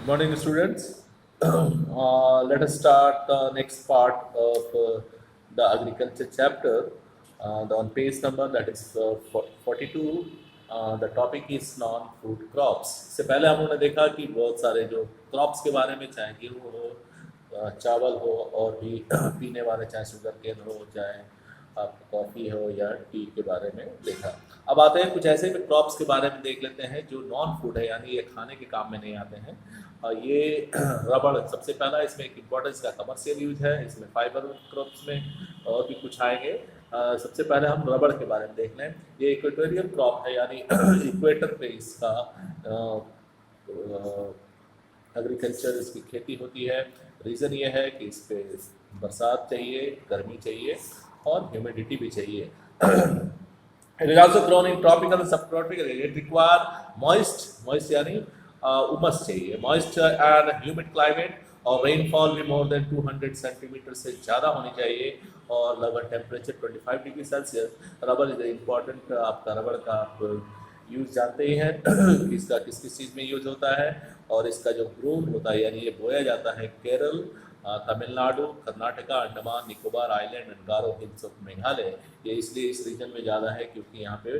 Morning, students. Let us start the next part of the agriculture chapter. On page number that is 42. The topic is non-food crops. इससे पहले हम लोगों ने देखा कि बहुत सारे जो क्रॉप्स के बारे में, चाहे गेहूँ हो, चावल हो, और भी पीने वाले, चाहे शुगर केन हो, चाहे आप कॉफ़ी हो या टी के बारे में देखा। अब आते हैं कुछ ऐसे भी क्रॉप्स के बारे में देख लेते हैं जो नॉन फूड है, यानी ये खाने के काम में नहीं आते हैं। ये रबड़ सबसे पहला, इसमें एक इम्पोर्टेंस का कमर्शियल यूज है। इसमें फाइबर क्रॉप्स में और भी कुछ आएंगे। सबसे पहले हम रबड़ के बारे में देख लें। ये इक्वेटोरियल क्रॉप है, यानी इक्वेटर पे इसका एग्रीकल्चर, इसकी खेती होती है। रीज़न ये है कि इस पे बरसात चाहिए, गर्मी चाहिए और ह्यूमिडिटी भी चाहिए। It is also grown in tropical and subtropical area. It require moist यानी उमस चाहिए, moist and humid climate, और रेनफॉल भी मोर देन 200 सेंटीमीटर से ज़्यादा होनी चाहिए, और लगभग temperature 25 degree Celsius. Rubber is important. आपका रबर का आप यूज़ जानते ही हैं कि इसका किस किस चीज़ में यूज़ होता है, और इसका जो ग्रोन होता है, यानी ये बोया जाता है Kerala, Tamil Nadu, Karnataka, Andaman Nicobar island and Garo hills of Meghalaya. ये इसलिए इस रीजन में ज़्यादा है क्योंकि यहाँ पे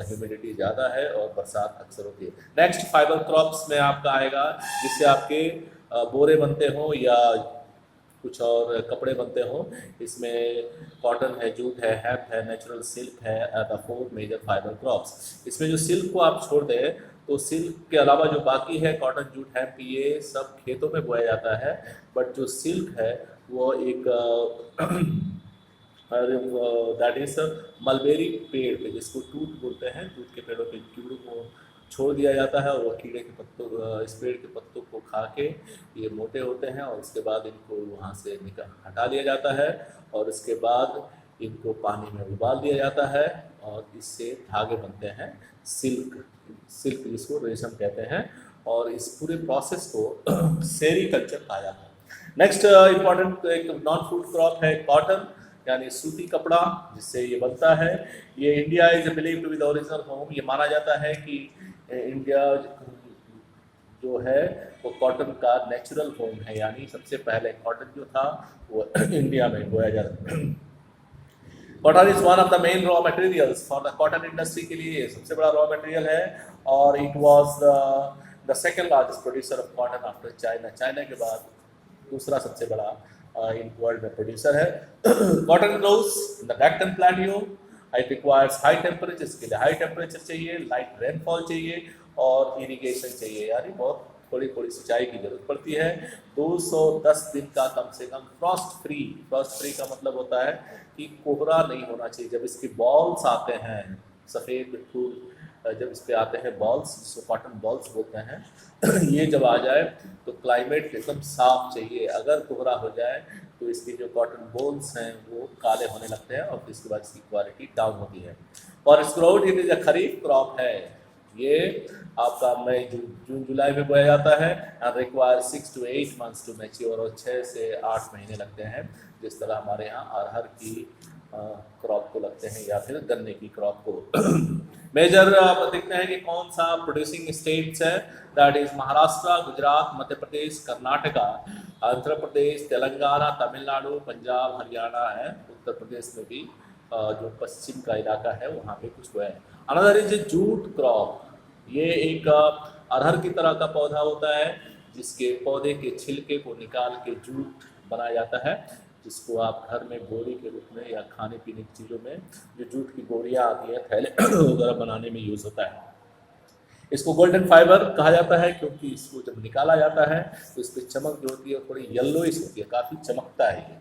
ह्यूमिडिटी ज़्यादा है और बरसात अक्सर होती है। नेक्स्ट फाइबर क्रॉप्स में आपका आएगा, जिससे आपके बोरे बनते हों या कुछ और कपड़े बनते हों। इसमें कॉटन है, जूट है, हेम्प है, नेचुरल सिल्क है, द 4 मेजर फाइबर क्रॉप्स। इसमें जो सिल्क को आप छोड़ दें तो सिल्क के अलावा जो बाकी है, कॉटन, जूट, हेम्प, ये सब खेतों में बोया जाता है। बट जो सिल्क है वो एक दैट इज मलबेरी पेड़ पे, जिसको तूत बोलते हैं, तूत के पेड़ों के कीड़ों को छोड़ दिया जाता है, और वो कीड़े के पत्तों, इस पेड़ के पत्तों को खा के ये मोटे होते हैं, और उसके बाद इनको वहाँ से हटा लिया जाता है, और उसके बाद इनको पानी में उबाल दिया जाता है, और इससे धागे बनते हैं, सिल्क जिसको रेशम कहते हैं। और इस पूरे प्रोसेस को सेरीकल्चर कहा जाता है। नेक्स्ट इम्पॉर्टेंट एक नॉन फूड क्रॉप है कॉटन, यानी सूती कपड़ा, जिससे ये बनता है। ये India is believe to be the original home. ये माना जाता है कि इंडिया जो है वो कॉटन का नेचुरल होम है, यानी सबसे पहले कॉटन जो था वो इंडिया में बोया जाता है। Cotton is one of the main raw materials for the cotton industry. के लिए सबसे बड़ा रॉ मटेरियल है, और it was the second largest producer of cotton after China. China के बाद दूसरा सबसे बड़ा इन वर्ल्ड में प्रोड्यूसर है। Cotton grows in the Deccan plateau. It requires high temperature. इसके लिए हाई टेम्परेचर चाहिए, लाइट रेनफॉल चाहिए, और इरिगेशन चाहिए, यानी बहुत थोड़ी थोड़ी सिंचाई की जरूरत पड़ती है। 210 दिन का कम से कम फ्रॉस्ट फ्री का मतलब होता है कि कोहरा नहीं होना चाहिए। जब इसके बॉल्स आते हैं, सफ़ेद फूल जब इस पे आते हैं बॉल्स, जिसको कॉटन बॉल्स बोलते हैं, ये जब आ जाए तो क्लाइमेट एकदम साफ चाहिए। अगर कोहरा हो जाए तो इसके जो कॉटन बॉल्स हैं वो काले होने लगते हैं, और इसके बाद इसकी क्वालिटी डाउन होती है। और स्क्राउट it is a kharif crop है। ये आपका मई जून जुलाई में बोया जाता है, and require 6 to 8 months to mature, और 6 से 8 महीने लगते हैं, जिस तरह हमारे यहाँ अरहर की क्रॉप को लगते हैं, या फिर गन्ने की क्रॉप को। मेजर आप देखते हैं कि कौन सा प्रोड्यूसिंग स्टेट्स है, दैट इज महाराष्ट्र, गुजरात, मध्य प्रदेश, कर्नाटका, आंध्र प्रदेश, तेलंगाना, तमिलनाडु, पंजाब, हरियाणा है। उत्तर प्रदेश में भी जो पश्चिम का इलाका है वहाँ पे कुछ हुआ है। Another is jute crop. ये एक अरहर की तरह का पौधा होता है, जिसके पौधे के छिलके को निकाल के जूट बनाया जाता है, जिसको आप घर में बोरी के रूप में या खाने पीने की चीज़ों में जो जूट की बोरियां आती हैं, थैले वगैरह बनाने में यूज़ होता है। इसको गोल्डन फाइबर कहा जाता है, क्योंकि इसको जब निकाला जाता है तो इस पर चमक जो होती है थोड़ी येलोइश होती है, काफ़ी चमकता है ये।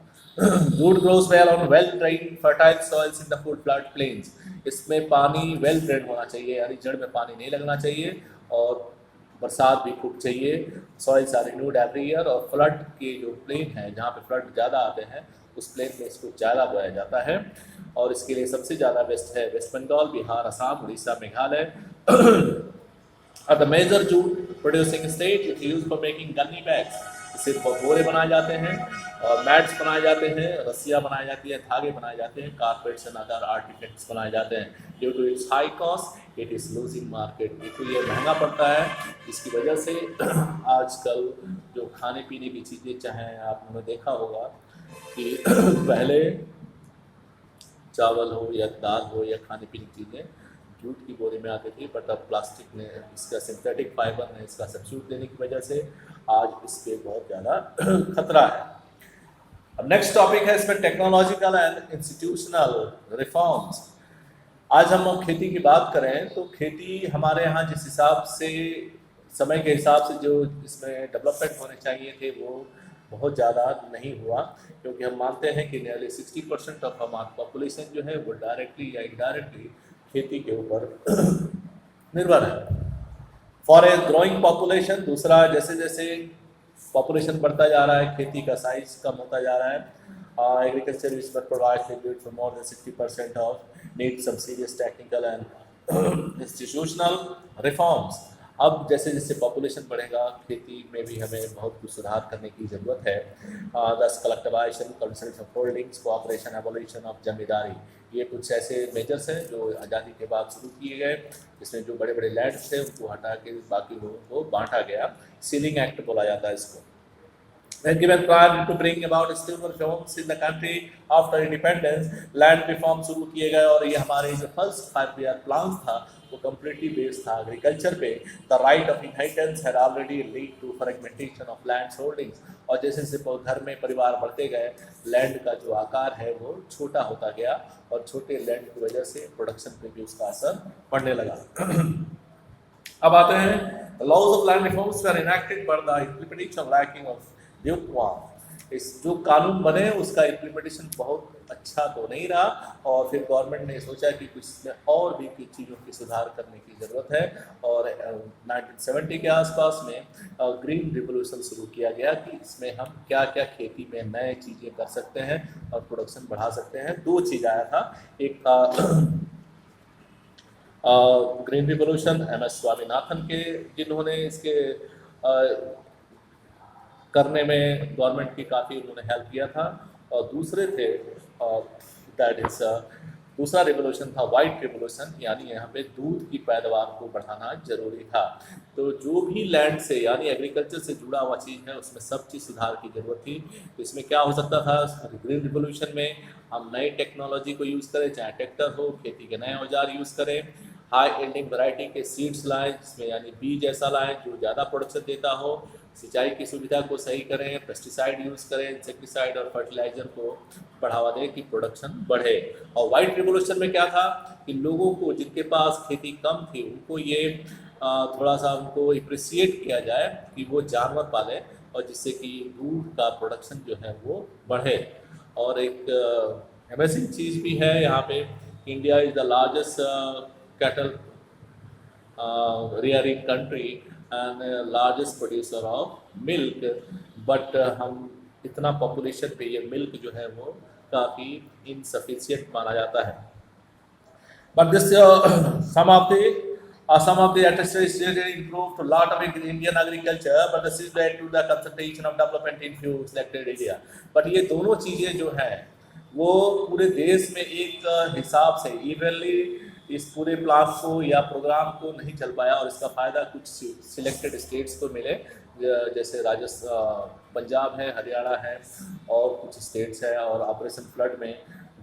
Jute grows well on well drained fertile soils in the full flood plains. इसमें पानी वेल ड्रेन होना चाहिए, यानी जड़ में पानी नहीं लगना चाहिए, और बरसात भी खूब चाहिए। Soils are renewed every year, और फ्लड के जो प्लेन है, जहाँ पे फ्लड ज़्यादा आते हैं, उस प्लेन में इसको ज़्यादा बोया जाता है। और इसके लिए सबसे ज़्यादा बेस्ट है West Bengal, Bihar, Assam, Orissa, Meghalaya. The major jute producing state is used for making gunny bags. इससे बोरे बनाए जाते हैं, मैट्स बनाए जाते हैं, रस्सियाँ बनाई जाती हैं, धागे बनाए जाते हैं, कारपेट्स एंड अदर आर्टिफैक्ट्स बनाए जाते हैं। Due to its high cost it is losing market, तो ये महंगा पड़ता है, जिसकी वजह से आजकल जो खाने पीने की चीज़ें, चाहे आपने देखा होगा कि पहले चावल हो या दाल हो या खाने पीने की चीज़ें जूट की बोरी में आती थी, बट अब प्लास्टिक ने, इसका सिंथेटिक फाइबर ने इसका सब्स्टिट्यूट देने की वजह से आज इस पे बहुत ज़्यादा खतरा है। अब नेक्स्ट टॉपिक है इसमें टेक्नोलॉजिकल एंड इंस्टीट्यूशनल रिफॉर्म्स। आज हम लोग खेती की बात करें तो खेती हमारे यहाँ जिस हिसाब से समय के हिसाब से जो इसमें डेवलपमेंट होने चाहिए थे वो बहुत ज़्यादा नहीं हुआ, क्योंकि हम मानते हैं कि नियरली 60% ऑफ हमारी पॉपुलेशन जो है वो डायरेक्टली या इनडायरेक्टली खेती के ऊपर निर्भर है। फॉर ए ग्रोइंग पॉपुलेशन, दूसरा जैसे जैसे पॉपुलेशन बढ़ता जा रहा है, खेती का साइज कम होता जा रहा है। Agriculture is but provides liquid for more than 60% of need some serious technical and institutional reforms. अब जैसे जैसे पॉपुलेशन बढ़ेगा, खेती में भी हमें बहुत कुछ सुधार करने की ज़रूरत है। दस collectivisation, consultation of holdings, cooperation, evolution of zamindari, ये कुछ ऐसे मेजर्स हैं जो आज़ादी के बाद शुरू किए गए, जिसमें जो बड़े बड़े लैंड्स थे उनको हटा के बाकी लोगों को बांटा गया। सीलिंग एक्ट बोला जाता है इसको। When given prior to bring about stable reforms in the country after independence, land reform शुरू किए गए और ये हमारे जो फर्स्ट 5 ईयर प्लान था वो कम्प्लीटली बेस्ड था एग्रीकल्चर पे। The right of inheritance had already lead to fragmentation of land holdings, और जैसे जैसे घर में परिवार बढ़ते गए, लैंड का जो आकार है वो छोटा होता गया, और छोटे लैंड की वजह से प्रोडक्शन पे भी उसका असर पड़ने लगा। अब आते हैं, the laws of land reforms were enacted but the implementation lacking of ड्यूकवाम। इस जो कानून बने उसका इम्प्लीमेंटेशन बहुत अच्छा तो नहीं रहा, और फिर गवर्नमेंट ने सोचा कि कुछ इसमें और भी कुछ चीज़ों की सुधार करने की ज़रूरत है, और 1970 के आसपास में ग्रीन रिवोल्यूशन शुरू किया गया कि इसमें हम क्या क्या खेती में नए चीज़ें कर सकते हैं और प्रोडक्शन बढ़ा सकते हैं। दो चीज़ आया था, एक था ग्रीन रिवोल्यूशन MS स्वामीनाथन के, जिन्होंने इसके करने में गवर्नमेंट की काफ़ी उन्होंने हेल्प किया था, और दूसरे थे दैट इज दूसरा रिवोल्यूशन था वाइट रिवोल्यूशन, यानी यहाँ पे दूध की पैदावार को बढ़ाना जरूरी था। तो जो भी लैंड से यानी एग्रीकल्चर से जुड़ा हुआ चीज़ है उसमें सब चीज़ सुधार की जरूरत थी। तो इसमें क्या हो सकता था, ग्रीन रिवोल्यूशन में हम नई टेक्नोलॉजी को यूज़ करें, चाहे ट्रैक्टर हो, खेती के नए औजार यूज़ करें, हाई एंडिंग वैरायटी के सीड्स लाएं, जिसमें यानी बीज ऐसा लाएं जो ज़्यादा प्रोडक्शन देता हो, सिंचाई की सुविधा को सही करें, पेस्टिसाइड यूज़ करें, इंसेक्टिसाइड और फर्टिलाइजर को बढ़ावा दें कि प्रोडक्शन बढ़े। और वाइट रिवोल्यूशन में क्या था कि लोगों को जिनके पास खेती कम थी उनको ये थोड़ा सा उनको अप्रिसिएट किया जाए कि वो जानवर पालें, और जिससे कि दूध का प्रोडक्शन जो है वो बढ़े। और एक अमेजिंग चीज़ भी है यहाँ पे, India is the largest cattle rearing country and largest producer of milk, but हम इतना पॉपुलेशन पे ये मिल्क जो है वो काफ़ी इनसफिशियंट माना जाता है। But this some of the attestations improved a lot of Indian agriculture, but this is led to the concentration of development in few selected area. But ये दोनों चीज़ें जो हैं वो पूरे देश में एक हिसाब से इवनली इस पूरे प्लान को या प्रोग्राम को नहीं चल पाया, और इसका फ़ायदा कुछ सिलेक्टेड स्टेट्स को मिले, जैसे राजस्थान, पंजाब है, हरियाणा है, और कुछ स्टेट्स है, और ऑपरेशन फ्लड में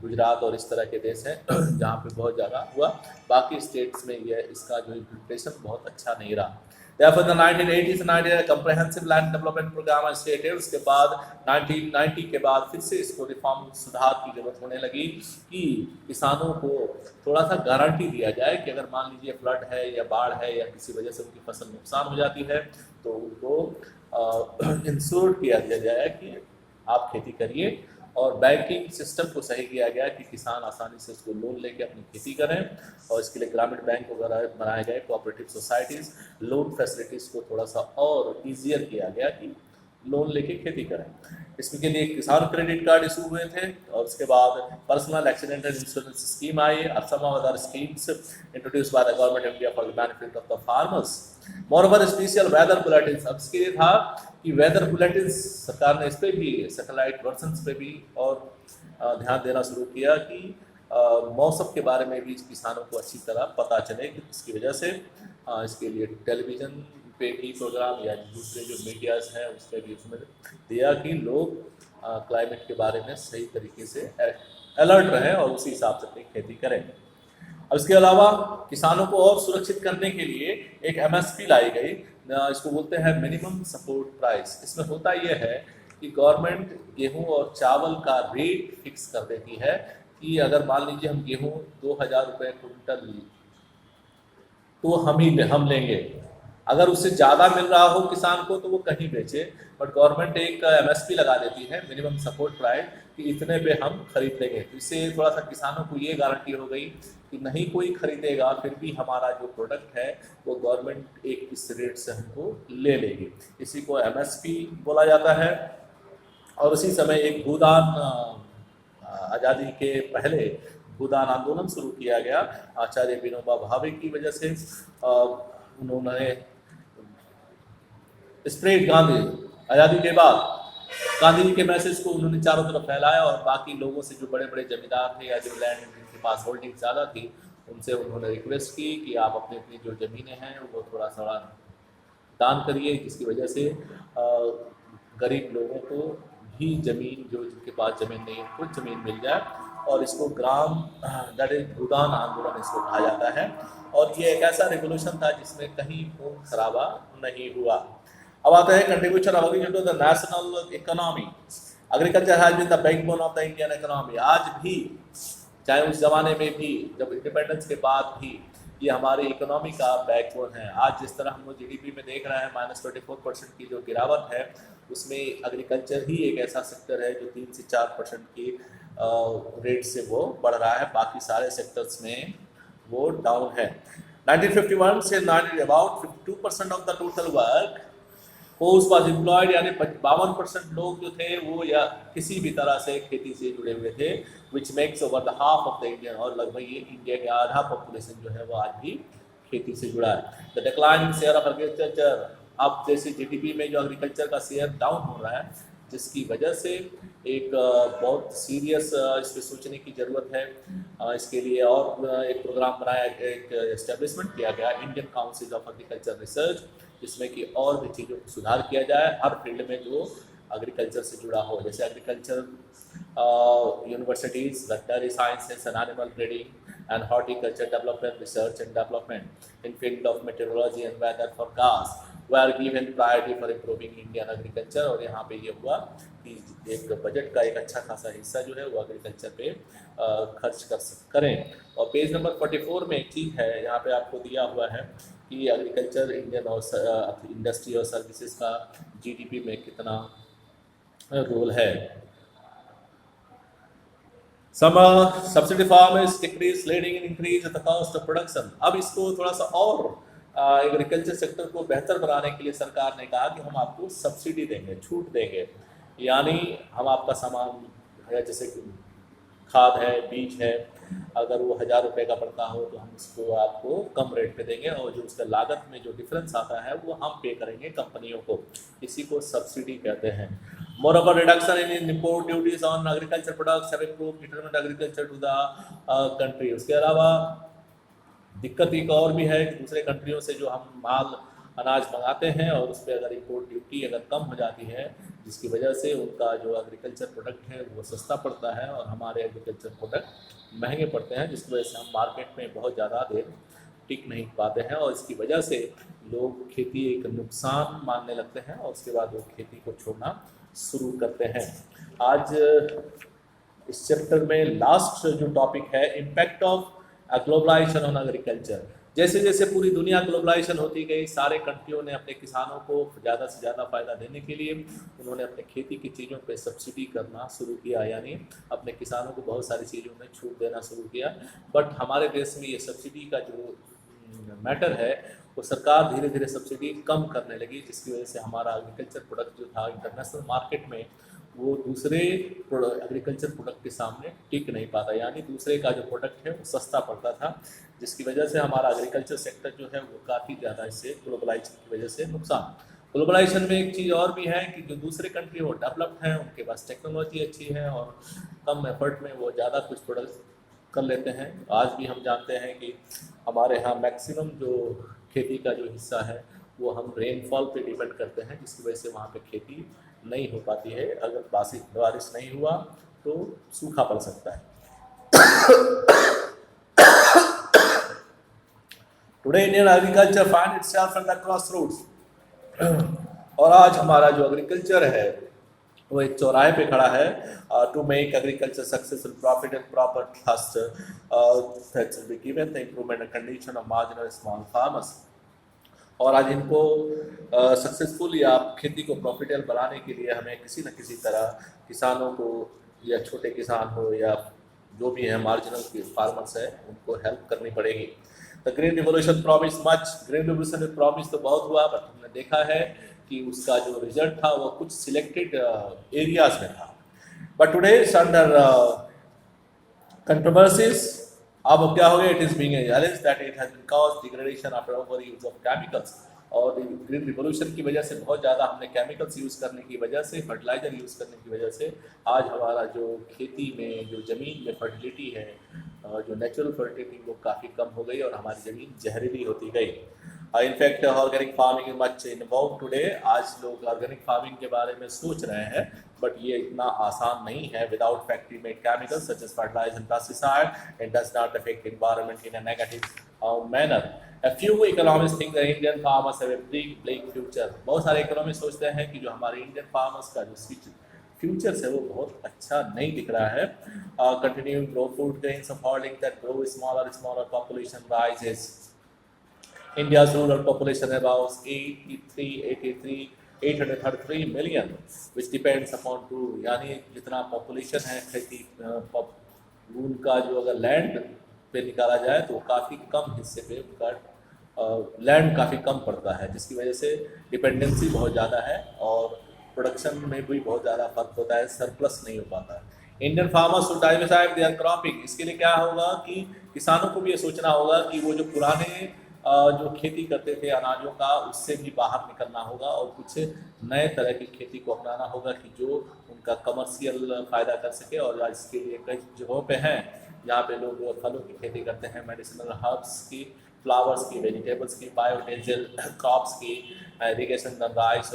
गुजरात और इस तरह के देश हैं जहाँ पे बहुत ज़्यादा हुआ। बाकी स्टेट्स में ये इसका जो इम्प्लीमेंटेशन बहुत अच्छा नहीं रहा। Therefore, the 1980s and comprehensive land development program and stated, उसके बाद 1990 के बाद फिर से इसको रिफॉर्म सुधार की जरूरत होने लगी कि किसानों को थोड़ा सा गारंटी दिया जाए कि अगर मान लीजिए फ्लड है या बाढ़ है या किसी वजह से उनकी फसल नुकसान हो जाती है तो उनको इंश्योर किया दिया जाए कि आप खेती करिए। और बैंकिंग सिस्टम को सही किया गया कि किसान आसानी से उसको लोन लेके अपनी खेती करें, और इसके लिए ग्रामीण बैंक वगैरह बनाए गए, कोऑपरेटिव सोसाइटीज़, लोन फैसिलिटीज़ को थोड़ा सा और ईजियर किया गया कि लोन लेके खेती करें। इसके लिए किसान क्रेडिट कार्ड इशू हुए थे और उसके बाद पर्सनल एक्सीडेंटल इंश्योरेंस स्कीम आई और some other schemes introduce by the government of India for the benefit of the farmers. Moreover special weather bulletin, अब इसके लिए था कि वेदर बुलेटिन सरकार ने इस पर भी सैटेलाइट वर्जन्स पे भी और ध्यान देना शुरू किया कि मौसम के बारे में भी किसानों को अच्छी तरह पता चले। कि इसकी वजह से इसके लिए टेलीविज़न पे भी प्रोग्राम या दूसरे जो मीडियाज हैं उसने भी उसमें दिया कि लोग क्लाइमेट के बारे में सही तरीके से अलर्ट रहें और उसी हिसाब से अपनी खेती करें। अब इसके अलावा किसानों को और सुरक्षित करने के लिए एक एमएसपी लाई गई, इसको बोलते हैं मिनिमम सपोर्ट प्राइस। इसमें होता यह है कि गवर्नमेंट गेहूं और चावल का रेट फिक्स कर देती है कि अगर मान लीजिए हम गेहूं 2000 रुपये क्विंटल तो हम लेंगे, अगर उससे ज़्यादा मिल रहा हो किसान को तो वो कहीं बेचे, बट गवर्नमेंट एक एमएसपी लगा देती है मिनिमम सपोर्ट प्राइस कि इतने पे हम खरीद लेंगे। तो इससे थोड़ा सा किसानों को ये गारंटी हो गई कि नहीं कोई खरीदेगा फिर भी हमारा जो प्रोडक्ट है वो गवर्नमेंट एक इस रेट से हमको ले लेगी। इसी को एमएसपी बोला जाता है। और उसी समय एक भूदान आज़ादी के पहले भूदान आंदोलन शुरू किया गया आचार्य विनोबा भावे की वजह से। उन्होंने स्प्रेड गांधी आज़ादी के बाद गांधी जी के मैसेज को उन्होंने चारों तरफ फैलाया और बाकी लोगों से जो बड़े बड़े जमींदार थे या जो लैंड जिनके पास होल्डिंग ज़्यादा थी उनसे उन्होंने रिक्वेस्ट की कि आप अपनी अपनी जो ज़मीनें हैं वो थोड़ा सा दान करिए, जिसकी वजह से गरीब लोगों को भी ज़मीन, जो जिनके पास ज़मीन नहीं उनको ज़मीन मिल जाए। और इसको ग्राम दैट इज भूदान आंदोलन इसको कहा जाता है। और ये एक ऐसा रेवोल्यूशन था जिसमें कहीं खून खराबा नहीं हुआ। अब आता है contribution of agriculture to the national economy. Agriculture has been the backbone of the Indian economy. आज भी, चाहे उस जमाने में भी, जब इंडिपेंडेंस के बाद भी, ये हमारी इकोनॉमी का बैकबोन है। आज जिस तरह हम लोग जीडीपी में देख रहे हैं -24% की जो गिरावट है, उसमें एग्रीकल्चर ही एक ऐसा सेक्टर है जो 3 से 4% की रेट से वो बढ़ रहा है, बाकी सारे सेक्टर्स में वो डाउन है। 1951 say about 52% of the total work force was employed, यानी 52% लोग जो थे वो या किसी भी तरह से खेती से जुड़े हुए थे, which makes over the half of the Indian, और लगभग ये इंडिया के आधा पॉपुलेशन जो है वो आज भी खेती से जुड़ा है। The declining share of agriculture, अब जैसे जीडीपी में जो एग्रीकल्चर का शेयर डाउन हो रहा है, जिसकी वजह से एक बहुत सीरियस इस पर सोचने की ज़रूरत है। इसके लिए और एक प्रोग्राम बनाया, एक एस्टेब्लिशमेंट किया गया Indian council of agriculture research, जिसमें कि और भी चीज़ों को सुधार किया जाए हर फील्ड में जो एग्रीकल्चर से जुड़ा हो, जैसे agriculture universities, veterinary sciences and animal breeding and horticulture development, research and development in field of meteorology and weather forecast were given priority for improving Indian agriculture। और यहाँ पे ये हुआ कि एक बजट का एक अच्छा खासा हिस्सा जो है वो एग्रीकल्चर पे खर्च करें। और पेज नंबर 44 में एक चीज़ है, यहाँ पे आपको दिया हुआ है कि एग्रीकल्चर इंडियन और इंडस्ट्री और सर्विसेज का जीडीपी में कितना रोल है। Subsidy farmers decrease leading in increase the cost of production. अब इसको थोड़ा सा और एग्रीकल्चर सेक्टर को बेहतर बनाने के लिए सरकार ने कहा कि हम आपको सब्सिडी देंगे, छूट देंगे, यानी हम आपका सामान है जैसे खाद है, बीज है, अगर वो 1000 रुपये का पड़ता हो तो हम उसको आपको कम रेट पे देंगे और जो उसका लागत में जो डिफरेंस आता है वो हम पे करेंगे कंपनियों को, इसी को सब्सिडी कहते हैं। Moreover reduction in import duties on agriculture products have improved determinant agriculture to the country. उसके अलावा दिक्कत एक और भी है कि दूसरे कंट्रियों से जो हम माल अनाज मंगाते हैं और उस पर अगर इम्पोर्ट ड्यूटी अगर कम हो जाती है, जिसकी वजह से उनका जो एग्रीकल्चर प्रोडक्ट है वो सस्ता पड़ता है और हमारे एग्रीकल्चर प्रोडक्ट महंगे पड़ते हैं, जिसकी वजह से हम मार्केट में बहुत ज़्यादा देर टिक नहीं पाते हैं और इसकी वजह से लोग खेती एक नुकसान मानने लगते हैं और उसके बाद वो खेती को छोड़ना शुरू करते हैं। आज इस चैप्टर में लास्ट जो टॉपिक है, impact of globalisation on agriculture. जैसे जैसे पूरी दुनिया ग्लोबलाइजेशन होती गई, सारे कंट्रियों ने अपने किसानों को ज़्यादा से ज़्यादा फ़ायदा देने के लिए उन्होंने अपने खेती की चीज़ों पे सब्सिडी करना शुरू किया, यानी अपने किसानों को बहुत सारी चीज़ों में छूट देना शुरू किया। बट हमारे देश में ये सब्सिडी का जो मैटर है वो सरकार धीरे धीरे सब्सिडी कम करने लगी, जिसकी वजह से हमारा एग्रीकल्चर प्रोडक्ट जो था इंटरनेशनल मार्केट में वो दूसरे एग्रीकल्चर प्रोडक्ट के सामने टिक नहीं पाता, यानी दूसरे का जो प्रोडक्ट है वो सस्ता पड़ता था, जिसकी वजह से हमारा एग्रीकल्चर सेक्टर जो है वो काफ़ी ज़्यादा इससे ग्लोबलाइजेशन की वजह से नुकसान। ग्लोबलाइजेशन में एक चीज़ और भी है कि जो दूसरे कंट्री वो डेवलप्ड हैं, उनके पास टेक्नोलॉजी अच्छी है और कम एफर्ट में वो ज़्यादा कुछ प्रोडक्ट कर लेते हैं। आज भी हम जानते हैं कि हमारे यहाँ मैक्सिमम जो खेती का जो हिस्सा है वो हम रेनफॉल पे डिपेंड करते हैं, जिसकी वजह से वहाँ पे खेती नहीं हो पाती है। अगर बारिश नहीं हुआ तो सूखा पड़ सकता है। Today Indian agriculture find itself at the crossroads. और आज हमारा जो एग्रीकल्चर है वो एक चौराहे पे खड़ा है। To make agriculture successful, profit and proper trust that will be given the improvement and condition of marginal small farmers. और आज इनको सक्सेसफुल या खेती को प्रॉफिटेबल बनाने के लिए हमें किसी न किसी तरह किसानों को, या छोटे किसान हो या जो भी है मार्जिनल फार्मर्स है, उनको हेल्प करनी पड़ेगी। The green revolution promise much. Green revolution में प्रॉमिस तो बहुत हुआ, बट हमने देखा है कि उसका जो रिजल्ट था वो कुछ सिलेक्टेड एरियाज में था। बट टुडे अंडर कंट्रोवर्सीज, अब क्या हो गया, it is being challenged that it has caused degradation after over use of chemicals. और ग्रीन रिवोल्यूशन की वजह से बहुत ज़्यादा हमने केमिकल्स यूज़ करने की वजह से, फर्टिलाइज़र यूज़ करने की वजह से आज हमारा जो खेती में जो ज़मीन में फर्टिलिटी है, जो नेचुरल फर्टिलिटी वो काफ़ी कम हो गई और हमारी ज़मीन जहरीली होती गई। In fact organic farming is much involve today. आज लोग ऑर्गेनिक फार्मिंग के बारे में सोच रहे हैं, बट ये इतना आसान नहीं है। Without factory made chemicals such as fertiliser and pesticide, it does not affect environment in a negative manner. A few economists think the Indian farmers have a bleak future. बहुत सारे इकोनॉमिस्ट सोचते हैं कि जो हमारे इंडियन फार्मर्स का जो future है वो बहुत अच्छा नहीं दिख रहा है। Continuing grow food grains of holding that grow smaller population rises. India's rural population about 833 million, which depends upon two, यानी जितना पॉपुलेशन है खेती उनका जो अगर लैंड पे निकाला जाए तो काफ़ी कम हिस्से पे उनका लैंड काफ़ी कम पड़ता है, जिसकी वजह से डिपेंडेंसी बहुत ज़्यादा है और प्रोडक्शन में भी बहुत ज़्यादा फर्क होता है, सरप्लस नहीं हो पाता है। Indian farmers should diversify their cropping. इसके लिए क्या होगा कि किसानों को भी ये सोचना होगा कि वो जो पुराने जो खेती करते थे अनाजों का, उससे भी बाहर निकलना होगा और कुछ नए तरह की खेती को अपनाना होगा कि जो उनका कमर्शियल फ़ायदा कर सके। और इसके लिए कई जगहों पे हैं जहाँ पे लोग फलों की खेती करते हैं, मेडिसिनल हर्ब्स की, फ्लावर्स की, वेजिटेबल्स की, बायोडीजल क्रॉप्स की, irrigation rice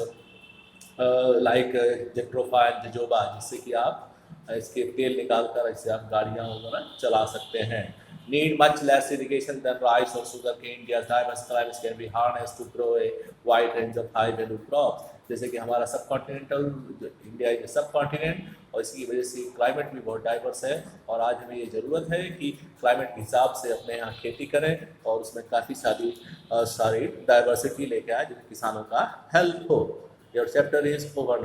like jatropha and jojoba, जिससे कि आप इसके तेल निकाल कर इससे आप गाड़ियाँ वगैरह चला सकते हैं। Need much less irrigation than rice or sugarcane. India's diverse climates can be harnessed to grow a wide range of high value crops. जैसे कि हमारा सब कॉन्टिनेंटल इंडिया एक सब कॉन्टिनेंट और इसकी वजह से क्लाइमेट भी बहुत डाइवर्स है। और आज हमें ये ज़रूरत है कि क्लाइमेट के हिसाब से अपने यहाँ खेती करें और उसमें काफ़ी सारी डाइवर्सिटी लेके आए जिससे किसानों का हेल्प हो। Your chapter is over now.